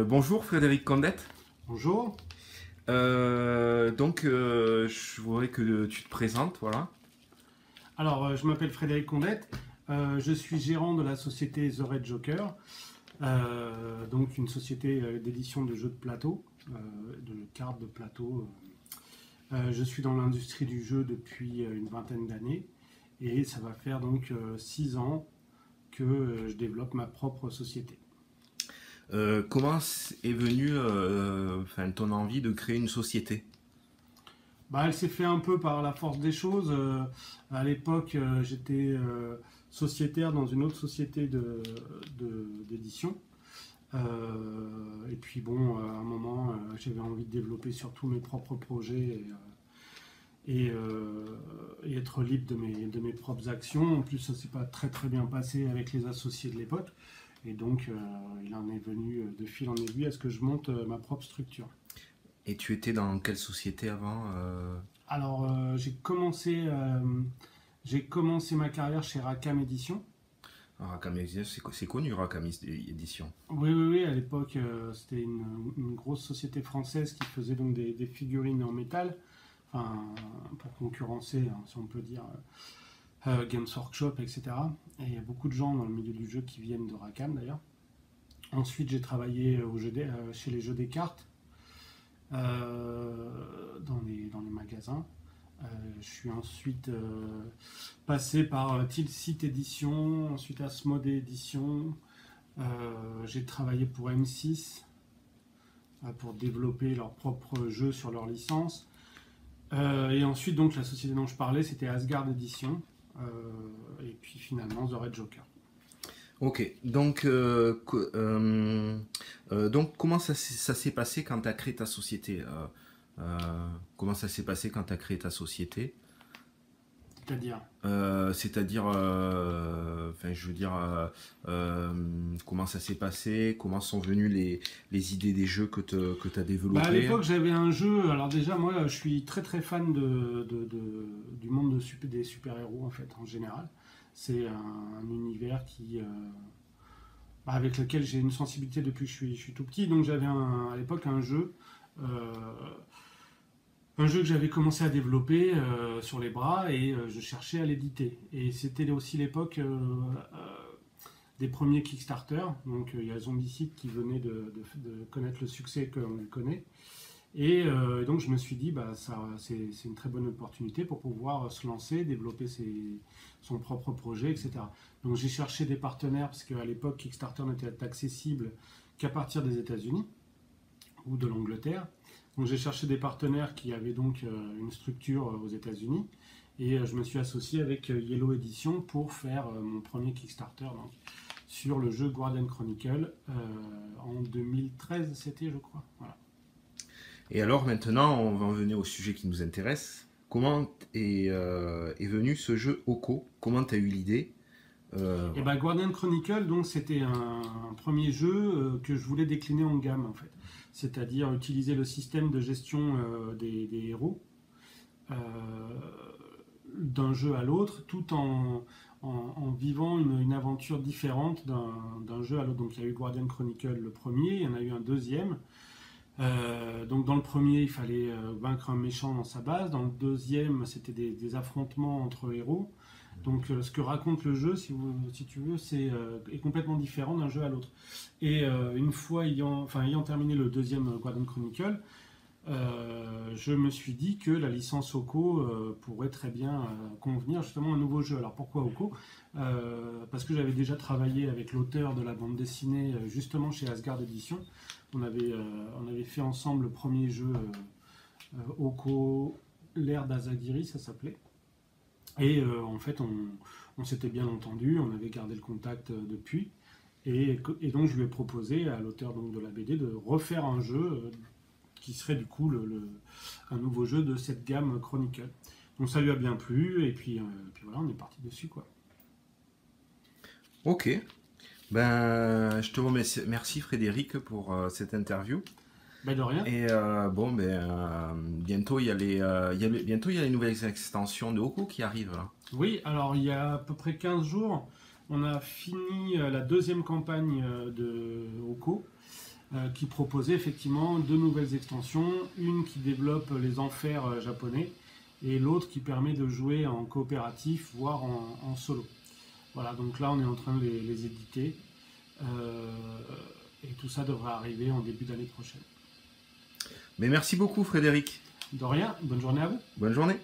Bonjour Frédéric Condette. Bonjour. Je voudrais que tu te présentes, voilà. Alors, je m'appelle Frédéric Condette. Je suis gérant de la société The Red Joker, donc une société d'édition de jeux de plateau, de cartes de plateau. Je suis dans l'industrie du jeu depuis une vingtaine d'années et ça va faire donc 6 ans que je développe ma propre société. Comment est venue ton envie de créer une société? Elle s'est fait un peu par la force des choses. À l'époque, j'étais sociétaire dans une autre société d'édition. Et puis bon, à un moment, j'avais envie de développer surtout mes propres projets et être libre de mes propres actions. En plus, ça s'est pas très bien passé avec les associés de l'époque. Et donc, il en est venu de fil en aiguille à ce que je monte ma propre structure. Et tu étais dans quelle société avant? Alors, j'ai commencé ma carrière chez Rackham Édition. Rackham Édition, c'est connu, Rackham Édition. Oui, à l'époque, c'était une grosse société française qui faisait donc des figurines en métal, enfin, pour concurrencer, hein, si on peut dire, Games Workshop, etc. Et il y a beaucoup de gens dans le milieu du jeu qui viennent de Rackham d'ailleurs. Ensuite, j'ai travaillé chez les jeux des cartes, dans les magasins. Je suis ensuite passé par Tilsit Édition, ensuite Asmodée Édition. J'ai travaillé pour M6 pour développer leurs propres jeux sur leur licence. Et ensuite, donc, la société dont je parlais, c'était Asgard Édition. Et puis finalement, The Red Joker. Ok, donc comment ça s'est passé quand tu as créé ta société? Comment ça s'est passé quand tu as créé ta société? C'est-à-dire je veux dire, comment ça s'est passé? Comment sont venues les idées des jeux que tu as développés? À l'époque, j'avais un jeu. Alors déjà, moi, je suis très fan du monde des super-héros, en fait, en général. C'est un univers avec lequel j'ai une sensibilité depuis que je suis tout petit. Donc j'avais à l'époque un jeu que j'avais commencé à développer sur les bras et je cherchais à l'éditer. Et c'était aussi l'époque des premiers Kickstarter. Donc il y a Zombicide qui venait de connaître le succès qu'on lui connaît. Et donc je me suis dit, c'est une très bonne opportunité pour pouvoir se lancer, développer son propre projet, etc. Donc j'ai cherché des partenaires, parce qu'à l'époque Kickstarter n'était accessible qu'à partir des États-Unis ou de l'Angleterre. Donc j'ai cherché des partenaires qui avaient donc une structure aux États-Unis. Et je me suis associé avec Yellow Edition pour faire mon premier Kickstarter donc, sur le jeu Guardian Chronicle en 2013, c'était, je crois. Voilà. Et alors maintenant, on va en venir au sujet qui nous intéresse. Comment est venu ce jeu Oko? Comment tu as eu l'idée? Guardian Chronicle, donc c'était un premier jeu que je voulais décliner en gamme en fait. C'est-à-dire utiliser le système de gestion des héros d'un jeu à l'autre, tout en vivant une aventure différente d'un jeu à l'autre. Donc il y a eu Guardian Chronicle le premier, il y en a eu un deuxième. Donc dans le premier, il fallait vaincre un méchant dans sa base. Dans le deuxième, c'était des affrontements entre héros. Donc ce que raconte le jeu, si tu veux, est complètement différent d'un jeu à l'autre. Et une fois ayant terminé le deuxième Guardian Chronicle, je me suis dit que la licence Oko pourrait très bien convenir justement à un nouveau jeu. Alors pourquoi Oko? Parce que j'avais déjà travaillé avec l'auteur de la bande dessinée justement chez Asgard Édition. On avait fait ensemble le premier jeu Oko, l'ère d'Azagiri, ça s'appelait. Et en fait, on s'était bien entendu, on avait gardé le contact depuis. Et donc, je lui ai proposé à l'auteur de la BD de refaire un jeu qui serait du coup un nouveau jeu de cette gamme Chronicle. Donc, ça lui a bien plu, et puis voilà, on est parti dessus, quoi. Ok. Ben, je te remercie, merci Frédéric pour cette interview. Ben, de rien. Et bon, ben, bientôt il y a bientôt il y a les nouvelles extensions de Oko qui arrivent là. Oui, alors il y a à peu près 15 jours, on a fini la deuxième campagne de Oko, qui proposait effectivement deux nouvelles extensions, une qui développe les enfers japonais et l'autre qui permet de jouer en coopératif, voire en solo. Voilà, donc là on est en train de les éditer et tout ça devrait arriver en début d'année prochaine. Mais merci beaucoup Frédéric. De rien, bonne journée à vous. Bonne journée.